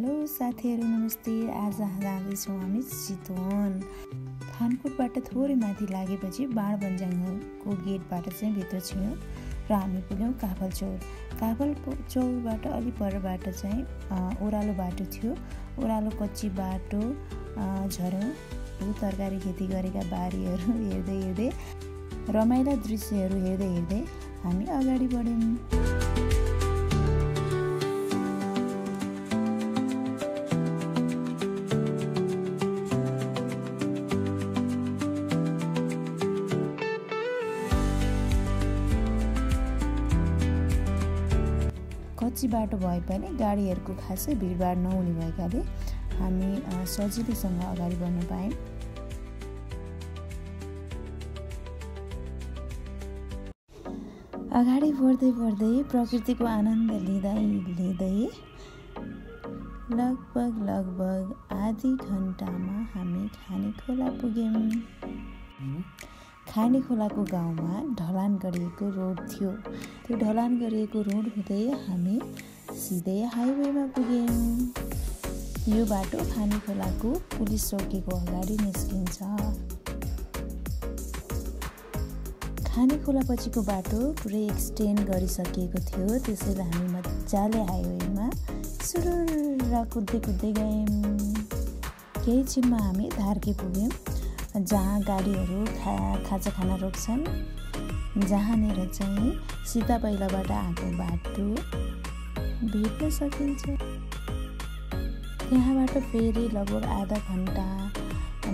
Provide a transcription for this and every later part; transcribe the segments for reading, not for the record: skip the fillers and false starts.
Hello साथीहरू नमस्ते। आज जाँदैछौँ हामी चितवन। खानकोटबाट थोरै माथि लागेपछि बाणबञ्जाङको गेटबाट चाहिँ भित्र छियौँ र हामी पुग्यौँ काफल चौर। काफल चौरबाट अलि परबाट चाहिँ ओह्रालो बाटो थियो। ओह्रालो कच्ची बाटो झर्यौँ। तरकारी खेती गरेका बारीहरू हेर्दै हेर्दै रमाइला दृश्यहरू हेर्दै हेर्दै हामी अगाडि बढ्यौँ। कच्ची बाटो भए पनि गाडीहरूको खासै भिडभाड नहुने भएकाले हामी सजिलैसँग अगाडि बढ्न पायौँ। अगाडि बढ्दै बढ्दै प्रकृतिको आनन्द लिँदै लगभग आधी घन्टामा हामी खानेखोला पुग्यौँ। खानेखोलाको गाउँमा ढलान गरिएको रोड थियो। त्यो ढलान गरिएको रोड हुँदै हामी सिधै हाइवेमा पुग्यौँ। यो बाटो खानेखोलाको पुलिस चौकीको अगाडि निस्किन्छ। खानेखोला पछिको बाटो पुरै एक्सटेन्ड गरिसकिएको थियो, त्यसैले हामी मजाले हाइवेमा सुरुर कुद्दै गयौँ। केही छिनमा हामी धार्के पुग्यौँ, जहाँ गाडीहरू खाजा खान रोक्छन्, जहाँनिर चाहिँ सीता पहिलाबाट आएको बाटो भेट्न सकिन्छ। त्यहाँबाट फेरि लगभग आधा घन्टा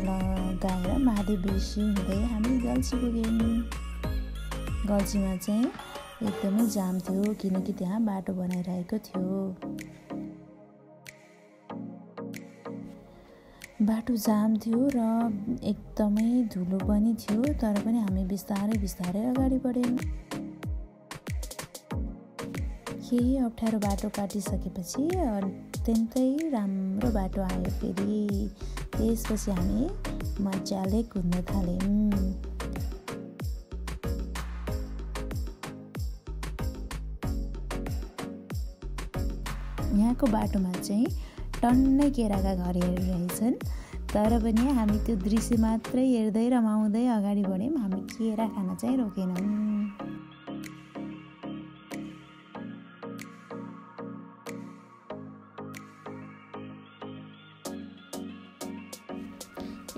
लगाएर माधे बेसी हुँदै हामी गल्छी पुग्यौँ। गल्छीमा चाहिँ एकदमै जाम थियो, किनकि त्यहाँ बाटो बनाइरहेको थियो। बाटो जाम थियो र एकदमै धुलो पनि थियो, तर पनि हामी बिस्तारै अगाडि बढ्यौँ। केही अप्ठ्यारो बाटो काटिसकेपछि अत्यन्तै राम्रो बाटो आयो। फेरि त्यसपछि हामी मजाले कुद्न थाल्यौँ। यहाँको बाटोमा चाहिँ टन्नै केराका घरहरू रहेछन्, तर पनि हामी त्यो दृश्य मात्रै हेर्दै रमाउँदै अगाडि बढ्यौँ। हामी केरा खान चाहिँ रोकेनौँ।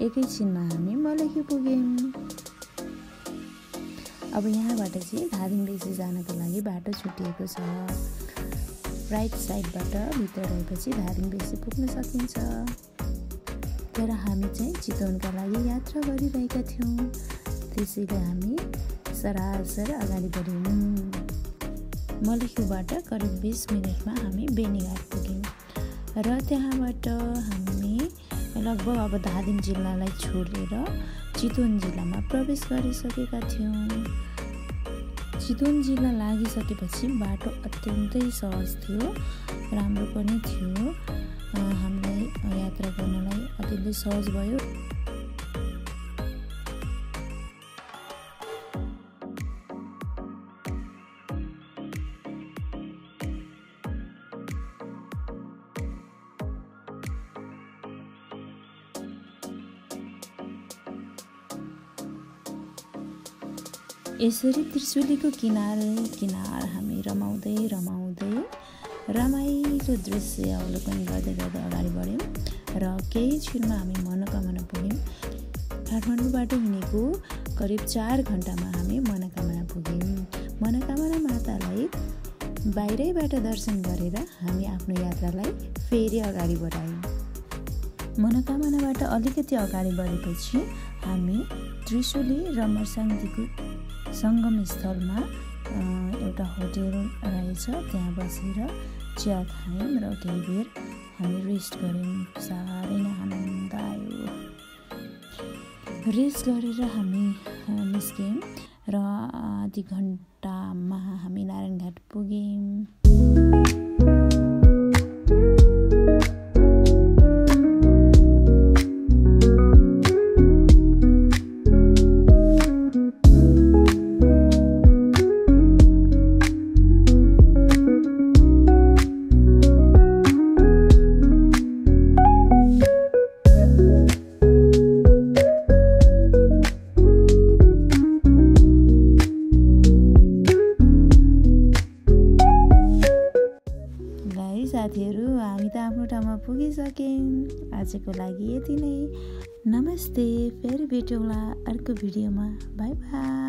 एकैछिनमा हामी मलखी पुग्यौँ। अब यहाँबाट चाहिँ धादिङबेसी जानको लागि बाटो छुटिएको छ। राइट साइडबाट भित्र गएपछि धादिङबेसी पुग्न सकिन्छ। तर हामी चाहिँ चितवनका लागि यात्रा गरिरहेका थियौँ, त्यसैले हामी सरासर अगाडि बढ्यौँ। मलखिउबाट करिब 20 मिनटमा हामी बेनीघाट पुग्यौँ र त्यहाँबाट हामी लगभग अब धादिङ जिल्लालाई छोडेर चितवन जिल्लामा प्रवेश गरिसकेका थियौँ। चितवन जिल्ला लागिसकेपछि बाटो अत्यन्तै सहज थियो, राम्रो पनि थियो। हामीलाई यात्रा गर्नलाई अत्यन्तै सहज भयो। यसरी त्रिशुलीको किनार हामी रमाउँदै रमाइलो दृश्य अवलोकन गर्दै अगाडि बढ्यौँ र केही छिनमा हामी मनोकामना पुग्यौँ। काठमाडौँबाट हिँडेको करिब 4 घन्टामा हामी मनोकामना पुग्यौँ। मनोकामना मातालाई बाहिरैबाट दर्शन गरेर हामी आफ्नो यात्रालाई फेरि अगाडि बढायौँ। मनोकामनाबाट अलिकति अगाडि बढेपछि हामी त्रिशुली र मर्साङदीको सङ्गम स्थलमा एउटा होटेल रहेछ, त्यहाँ बसेर चिया खायौँ र केही बेर हामी रेस्ट गऱ्यौँ। साह्रै नै आनन्द आयो। रेस्ट गरेर हामी निस्क्यौँ र आधी घन्टामा हामी नारायणघाट पुग्यौँ। साथीहरू, हामी त आफ्नो ठाउँमा पुगिसक्यौँ। आजको लागि यति नै। नमस्ते, फेरि भेटौँला अर्को भिडियोमा। By by.